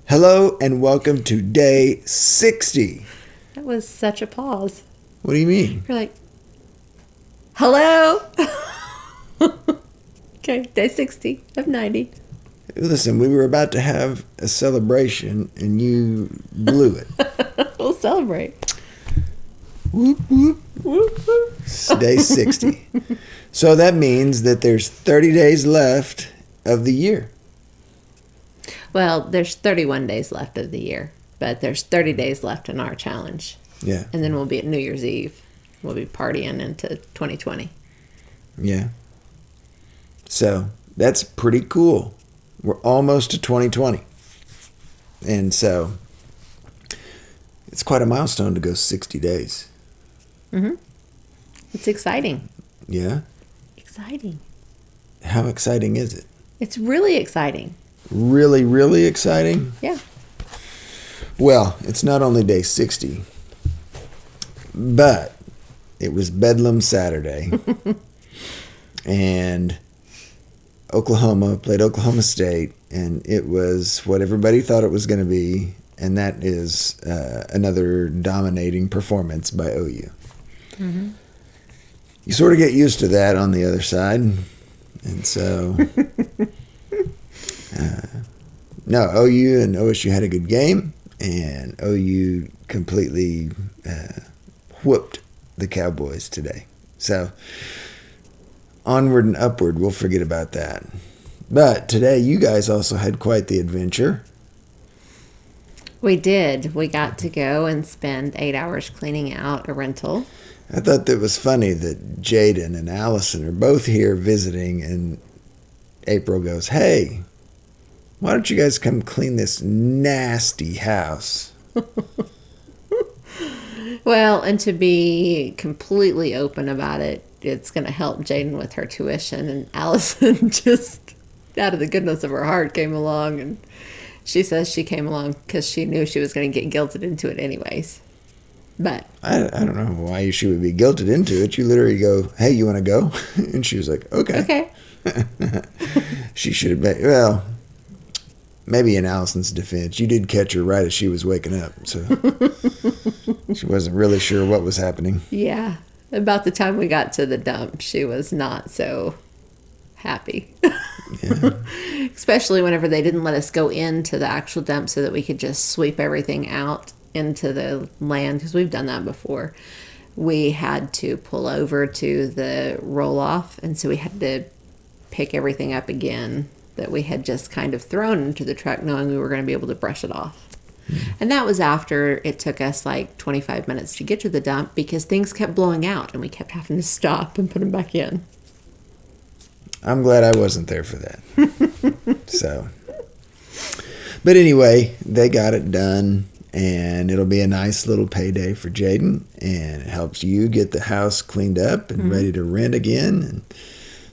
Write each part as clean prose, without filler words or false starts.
Hello and welcome to day 60. That was such a pause. What do you mean? You're like, hello? Okay, day 60 of 90. Listen, we were about to have a celebration and you blew it. We'll celebrate. Whoop, whoop. Whoop, whoop. It's day 60. So that means that there's 30 days left of the year. Well, there's 31 days left of the year, but there's 30 days left in our challenge. Yeah. And then we'll be at New Year's Eve. We'll be partying into 2020. Yeah. So that's pretty cool. We're almost to 2020. And so it's quite a milestone to go 60 days. Mm-hmm. It's exciting. Yeah? Exciting. How exciting is it? It's really exciting. Really, really exciting? Yeah. Well, it's not only day 60, but it was Bedlam Saturday. And Oklahoma played Oklahoma State, and it was what everybody thought it was going to be, and that is another dominating performance by OU. Mm-hmm. You sort of get used to that on the other side, and so... No, OU and OSU had a good game, and OU completely whooped the Cowboys today. So, onward and upward, we'll forget about that. But today, you guys also had quite the adventure. We did. We got to go and spend 8 hours cleaning out a rental. I thought that was funny that Jaden and Allison are both here visiting, and April goes, "Hey, why don't you guys come clean this nasty house?" Well, and to be completely open about it, it's going to help Jaden with her tuition. And Allison just, out of the goodness of her heart, came along. And she says she came along because she knew she was going to get guilted into it anyways. But I don't know why she would be guilted into it. You literally go, "Hey, you want to go?" And she was like, okay. She should have been, well... Maybe in Allison's defense, you did catch her right as she was waking up, so she wasn't really sure what was happening. Yeah. About the time we got to the dump, she was not so happy. Yeah. Especially whenever they didn't let us go into the actual dump so that we could just sweep everything out into the land, because we've done that before. We had to pull over to the roll-off, and so we had to pick everything up again that we had just kind of thrown into the truck knowing we were going to be able to brush it off. And that was after it took us like 25 minutes to get to the dump because things kept blowing out and we kept having to stop and put them back in. I'm glad I wasn't there for that. So, but anyway, they got it done, and it'll be a nice little payday for Jaden, and it helps you get the house cleaned up and ready to rent again. And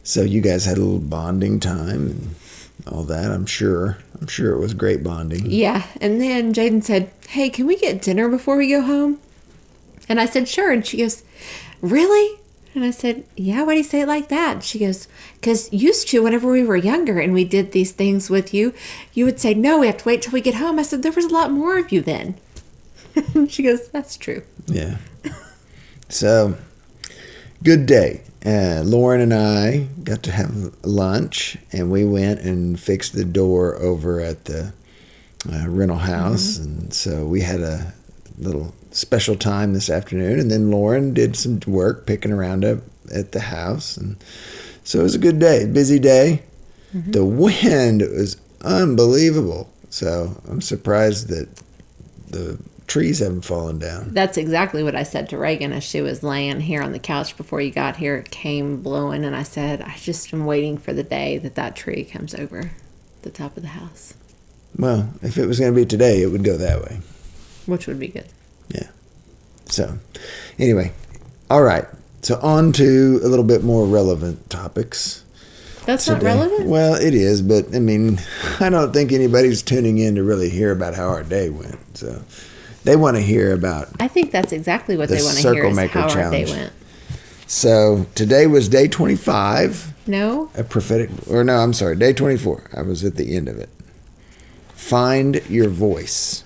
so you guys had a little bonding time and all that, I'm sure. I'm sure it was great bonding. Yeah. And then Jaden said, "Hey, can we get dinner before we go home?" And I said, "Sure." And she goes, "Really?" And I said, "Yeah, why do you say it like that?" And she goes, "Because used to, whenever we were younger and we did these things with you, you would say, 'No, we have to wait till we get home.' I said, 'There was a lot more of you then.'" And she goes, "That's true." Yeah. So, good day. Lauren and I got to have lunch, and we went and fixed the door over at the rental house. And so we had a little special time this afternoon. And then Lauren did some work picking around up at the house. And so it was a good day, busy day. The wind was unbelievable. So I'm surprised that the trees haven't fallen down. That's exactly what I said to Reagan as she was laying here on the couch before you got here. It came blowing, and I said, I just am waiting for the day that tree comes over the top of the house. Well, if it was going to be today, it would go that way. Which would be good. Yeah. So, anyway, all right. So on to a little bit more relevant topics. That's today. Not relevant? Well, it is, but I mean, I don't think anybody's tuning in to really hear about how our day went. So they want to hear about I think that's exactly what the they want to hear Circle is Maker how our Challenge. day went. So today was day 25. No? Day 24. I was at the end of it. find your voice.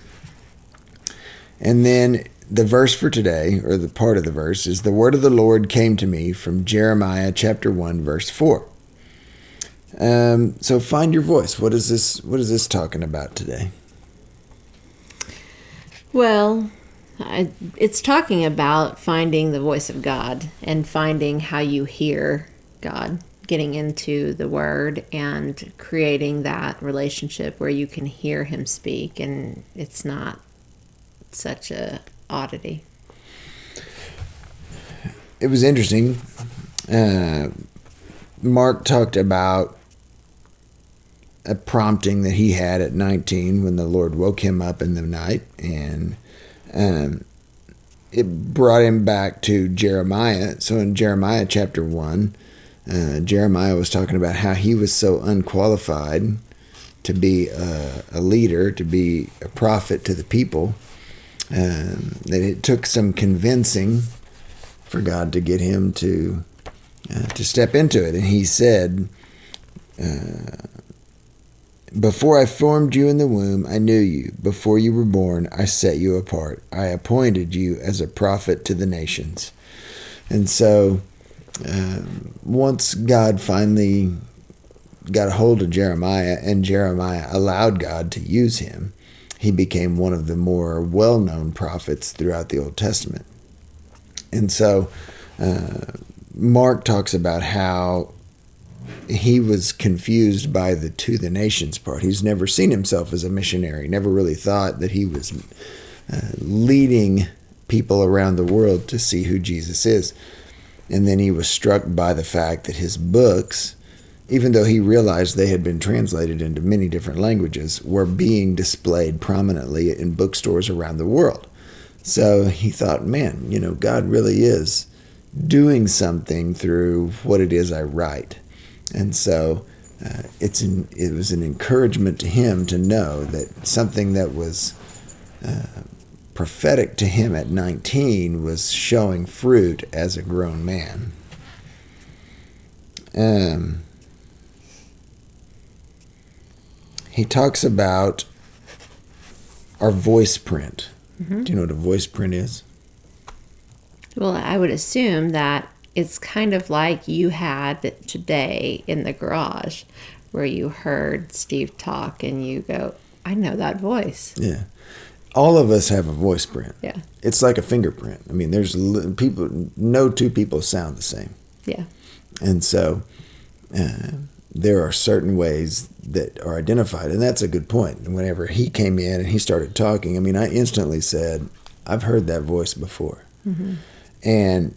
And then the verse for today, or the part of the verse, is the word of the Lord came to me from Jeremiah chapter 1, verse 4. So find your voice. What is this talking about today? Well, it's talking about finding the voice of God and finding how you hear God, getting into the Word and creating that relationship where you can hear Him speak and it's not such a oddity. It was interesting. Mark talked about a prompting that he had at 19 when the Lord woke him up in the night, and it brought him back to Jeremiah. So in Jeremiah chapter 1, Jeremiah was talking about how he was so unqualified to be a leader, to be a prophet to the people, that it took some convincing for God to get him to step into it. And he said, before I formed you in the womb, I knew you. Before you were born, I set you apart. I appointed you as a prophet to the nations. And so once God finally got a hold of Jeremiah, and Jeremiah allowed God to use him, he became one of the more well-known prophets throughout the Old Testament. And so Mark talks about how he was confused by the to the nations part. He's never seen himself as a missionary, never really thought that he was leading people around the world to see who Jesus is. And then he was struck by the fact that his books, even though he realized they had been translated into many different languages, were being displayed prominently in bookstores around the world. So he thought, man, God really is doing something through what it is I write. And so it was an encouragement to him to know that something that was prophetic to him at 19 was showing fruit as a grown man. He talks about our voice print. Mm-hmm. Do you know what a voice print is? Well, I would assume that it's kind of like you had today in the garage where you heard Steve talk and you go, I know that voice. Yeah. All of us have a voice print. Yeah. It's like a fingerprint. I mean, there's people, no two people sound the same. Yeah. And so there are certain ways that are identified. And that's a good point. And whenever he came in and he started talking, I mean, I instantly said, I've heard that voice before. Mm-hmm. And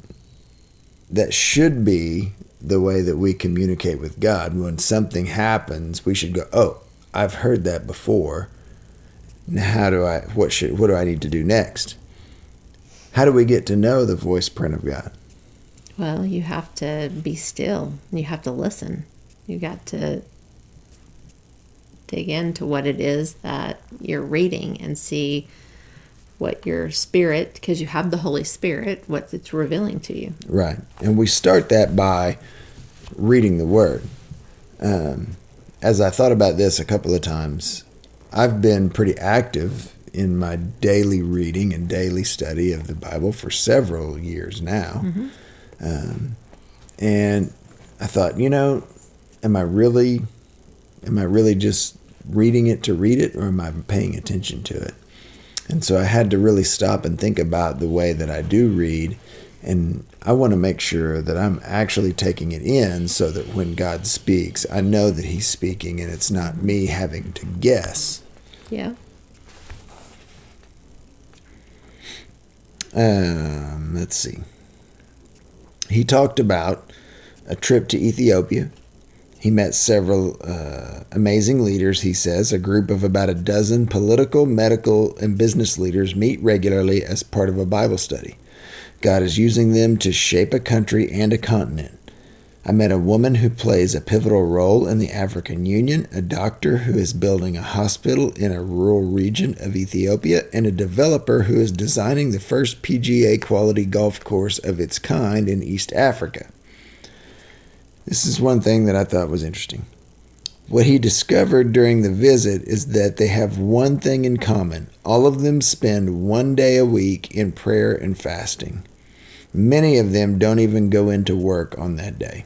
that should be the way that we communicate with God. When something happens, we should go, oh, I've heard that before. Now what do I need to do next? How do we get to know the voice print of God? Well, you have to be still. You have to listen. You got to dig into what it is that you're reading and see what your spirit, because you have the Holy Spirit, what it's revealing to you. Right. And we start that by reading the Word. As I thought about this a couple of times, I've been pretty active in my daily reading and daily study of the Bible for several years now. Mm-hmm. And I thought, am I really just reading it to read it, or am I paying attention to it? And so I had to really stop and think about the way that I do read, and I want to make sure that I'm actually taking it in so that when God speaks, I know that He's speaking and it's not me having to guess. Yeah. Let's see. He talked about a trip to Ethiopia. He met several amazing leaders, he says. A group of about a dozen political, medical, and business leaders meet regularly as part of a Bible study. God is using them to shape a country and a continent. I met a woman who plays a pivotal role in the African Union, a doctor who is building a hospital in a rural region of Ethiopia, and a developer who is designing the first PGA quality golf course of its kind in East Africa. This is one thing that I thought was interesting. What he discovered during the visit is that they have one thing in common. All of them spend one day a week in prayer and fasting. Many of them don't even go into work on that day.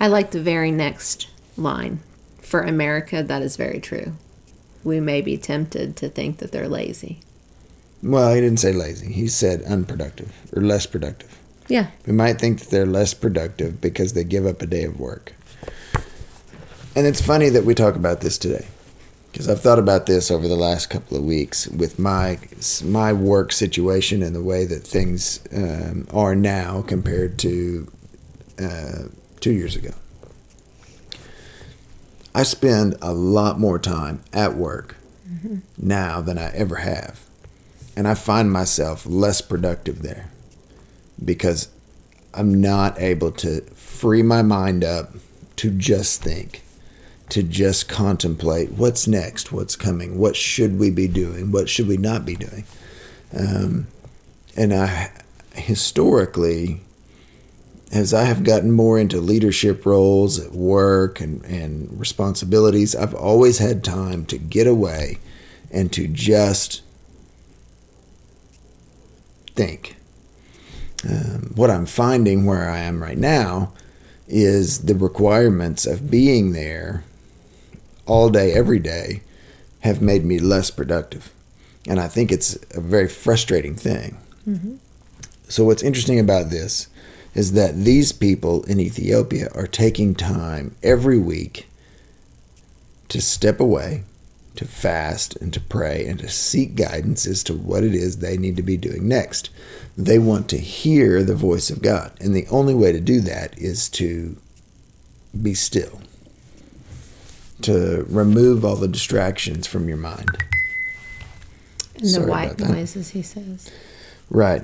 I like the very next line. For America, that is very true. We may be tempted to think that they're lazy. Well, he didn't say lazy. He said unproductive or less productive. Yeah. We might think that they're less productive because they give up a day of work. And it's funny that we talk about this today, because I've thought about this over the last couple of weeks with my work situation and the way that things are now compared to 2 years ago. I spend a lot more time at work now than I ever have. And I find myself less productive there because I'm not able to free my mind up to just think, to just contemplate what's next, what's coming, what should we be doing, what should we not be doing. And I historically, as I have gotten more into leadership roles at work and responsibilities, I've always had time to get away and to just think. What I'm finding where I am right now is the requirements of being there all day, every day, have made me less productive. And I think it's a very frustrating thing. Mm-hmm. So what's interesting about this is that these people in Ethiopia are taking time every week to step away, to fast and to pray and to seek guidance as to what it is they need to be doing next. They want to hear the voice of God. And the only way to do that is to be still, to remove all the distractions from your mind. And the white noises, he says. Right.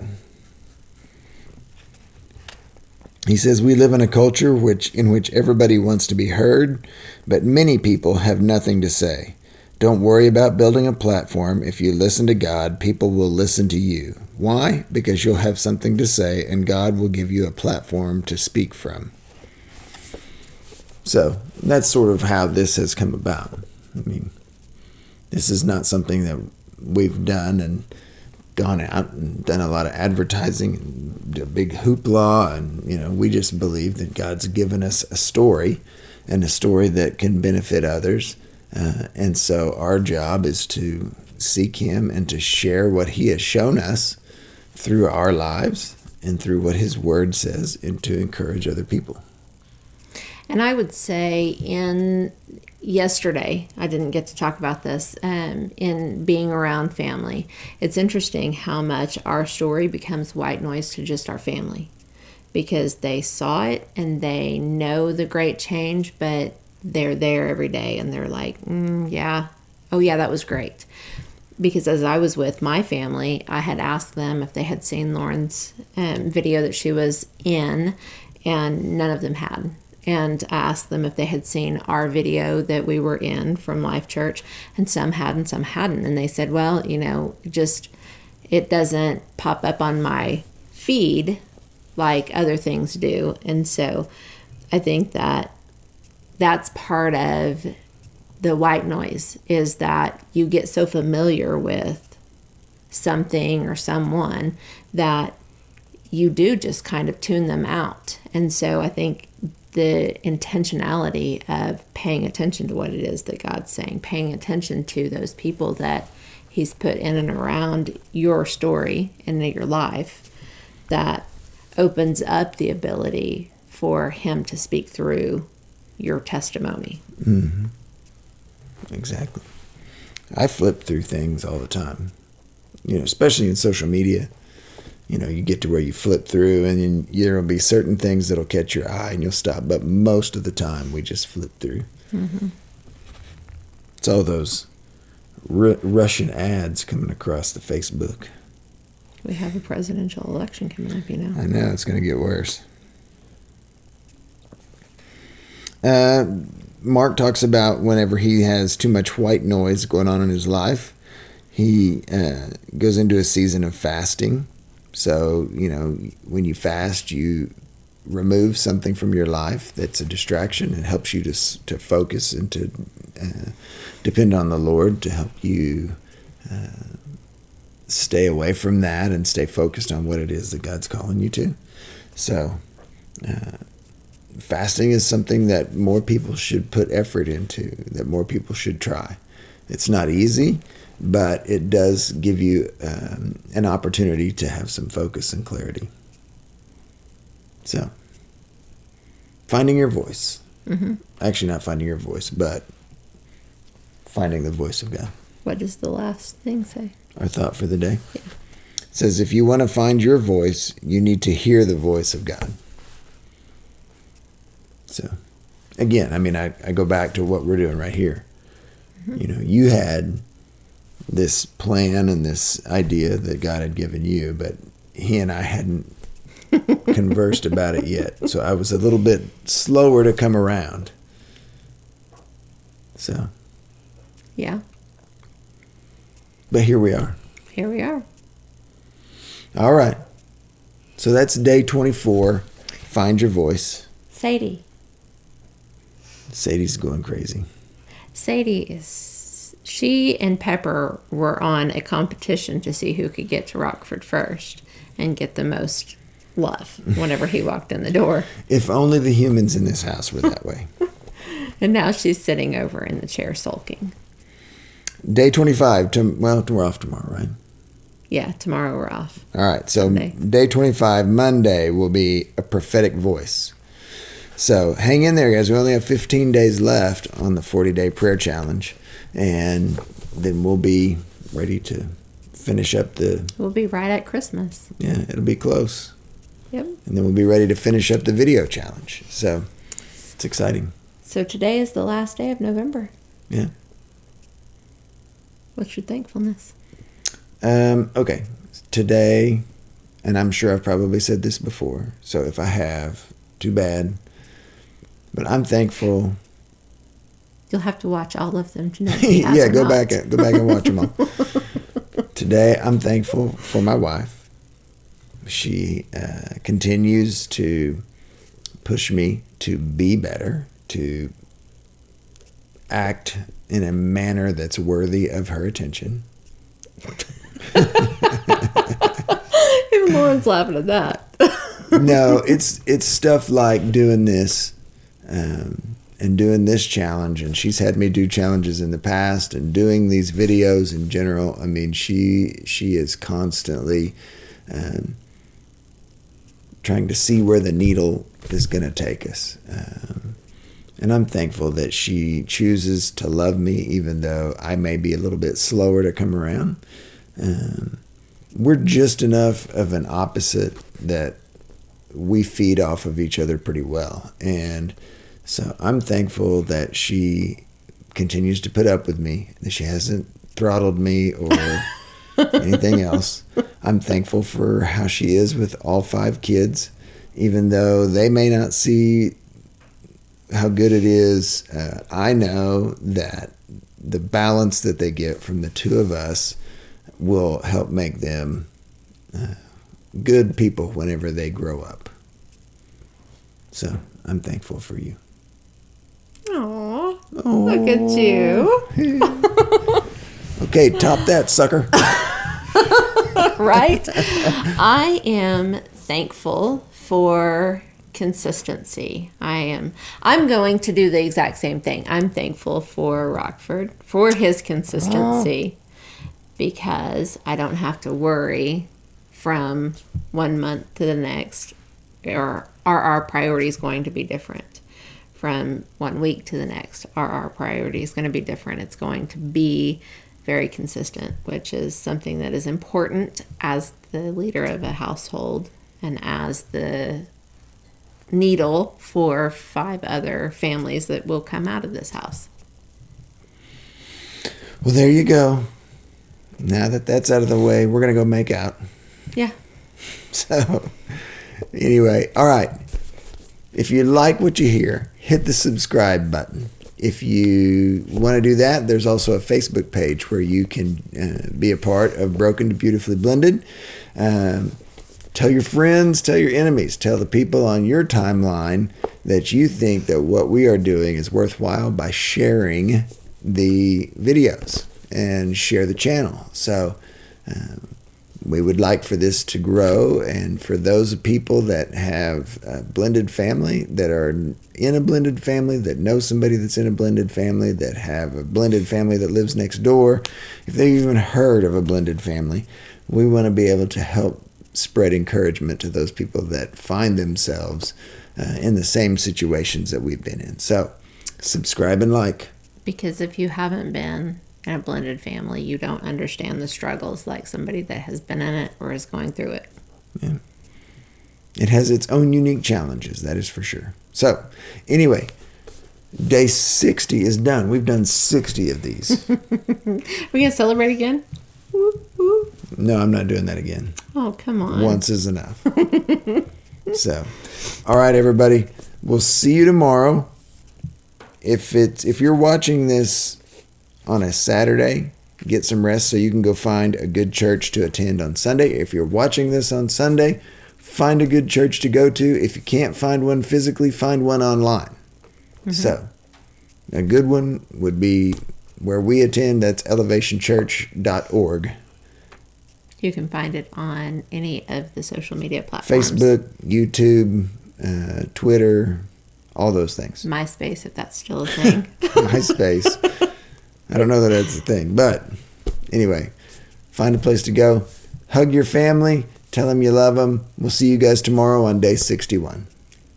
He says, we live in a culture in which everybody wants to be heard, but many people have nothing to say. Don't worry about building a platform. If you listen to God, people will listen to you. Why? Because you'll have something to say, and God will give you a platform to speak from. So that's sort of how this has come about. I mean, this is not something that we've done and gone out and done a lot of advertising and a big hoopla, and we just believe that God's given us a story, and a story that can benefit others, and so our job is to seek Him and to share what He has shown us through our lives and through what His Word says, and to encourage other people. And I would say yesterday, I didn't get to talk about this, in being around family, it's interesting how much our story becomes white noise to just our family, because they saw it and they know the great change, but they're there every day and they're like, yeah, oh yeah, that was great. Because as I was with my family, I had asked them if they had seen Lauren's video that she was in, and none of them had. And I asked them if they had seen our video that we were in from Life Church, and some had and some hadn't. And they said, well, it doesn't pop up on my feed like other things do. And so I think that that's part of the white noise, is that you get so familiar with something or someone that you do just kind of tune them out. And so I think the intentionality of paying attention to what it is that God's saying, paying attention to those people that He's put in and around your story and your life, that opens up the ability for Him to speak through your testimony. Mm-hmm. Exactly. I flip through things all the time, especially in social media. You get to where you flip through, and then there will be certain things that'll catch your eye and you'll stop. But most of the time, we just flip through. Mm-hmm. It's all those Russian ads coming across the Facebook. We have a presidential election coming up, I know, it's going to get worse. Mark talks about whenever he has too much white noise going on in his life, he goes into a season of fasting. So, when you fast, you remove something from your life that's a distraction. It helps you to focus and to depend on the Lord to help you stay away from that and stay focused on what it is that God's calling you to. So fasting is something that more people should put effort into, that more people should try. It's not easy, but it does give you an opportunity to have some focus and clarity. So, finding your voice. Mm-hmm. Actually, not finding your voice, but finding the voice of God. What does the last thing say? Our thought for the day. Yeah. It says, if you want to find your voice, you need to hear the voice of God. So, again, I mean, I go back to what we're doing right here. Mm-hmm. You know, you had this plan and this idea that God had given you, but he and I hadn't conversed about it yet. So I was a little bit slower to come around. So. Yeah. But here we are. Here we are. All right. So that's day 24. Find your voice. Sadie. Sadie's going crazy. She and Pepper were on a competition to see who could get to Rockford first and get the most love whenever he walked in the door. If only the humans in this house were that way. And now she's sitting over in the chair sulking. Day 25. We're off tomorrow, right? Yeah, tomorrow we're off. All right. So Monday. Day 25, Monday, will be a prophetic voice. So hang in there, guys. We only have 15 days left on the 40-day prayer challenge. And then we'll be ready to finish up We'll be right at Christmas. Yeah, it'll be close. Yep. And then we'll be ready to finish up the video challenge. So it's exciting. So today is the last day of November. Yeah. What's your thankfulness? Okay. Today, and I'm sure I've probably said this before, so if I have, too bad. But I'm thankful. You'll have to watch all of them to know. Yeah, go back and watch them all. Today, I'm thankful for my wife. She continues to push me to be better, to act in a manner that's worthy of her attention. Even Lauren's laughing at that. No, it's stuff like doing this and doing this challenge, and she's had me do challenges in the past and doing these videos in general. I mean, she is constantly trying to see where the needle is going to take us. And I'm thankful that she chooses to love me, even though I may be a little bit slower to come around. We're just enough of an opposite that we feed off of each other pretty well. And so I'm thankful that she continues to put up with me, that she hasn't throttled me or anything else. I'm thankful for how she is with all 5 kids, even though they may not see how good it is. I know that the balance that they get from the 2 of us will help make them good people whenever they grow up. So I'm thankful for you. Aww, look at you. Okay, top that, sucker. Right? I am thankful for consistency. I'm going to do the exact same thing. I'm thankful for Rockford, for his consistency, because I don't have to worry from one month to the next, or are our priorities going to be different from 1 week to the next? Are our priorities going to be different? It's going to be very consistent, which is something that is important as the leader of a household and as the needle for 5 other families that will come out of this house. Well, there you go. Now that that's out of the way, we're going to go make out. Yeah. So, anyway, all right. If you like what you hear, hit the subscribe button. If you want to do that, there's also a Facebook page where you can be a part of Broken to Beautifully Blended. Tell your friends, tell your enemies, tell the people on your timeline that you think that what we are doing is worthwhile by sharing the videos and share the channel. So we would like for this to grow, and for those people that have a blended family, that are in a blended family, that know somebody that's in a blended family, that have a blended family that lives next door, if they've even heard of a blended family, we want to be able to help spread encouragement to those people that find themselves in the same situations that we've been in. So subscribe and like. Because if you haven't been in a blended family, you don't understand the struggles like somebody that has been in it or is going through it. Yeah. It has its own unique challenges, that is for sure. So, anyway, day 60 is done. We've done 60 of these. Are we going to celebrate again? Woo, woo. No, I'm not doing that again. Oh, come on. Once is enough. So, all right, everybody. We'll see you tomorrow. If you're watching this on a Saturday, get some rest so you can go find a good church to attend on Sunday. If you're watching this on Sunday, find a good church to go to. If you can't find one physically, find one online. Mm-hmm. So, a good one would be where we attend. That's elevationchurch.org. You can find it on any of the social media platforms. Facebook, YouTube, Twitter, all those things. MySpace, if that's still a thing. MySpace. I don't know that that's a thing. But anyway, find a place to go. Hug your family. Tell them you love them. We'll see you guys tomorrow on day 61.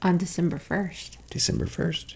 On December 1st. December 1st.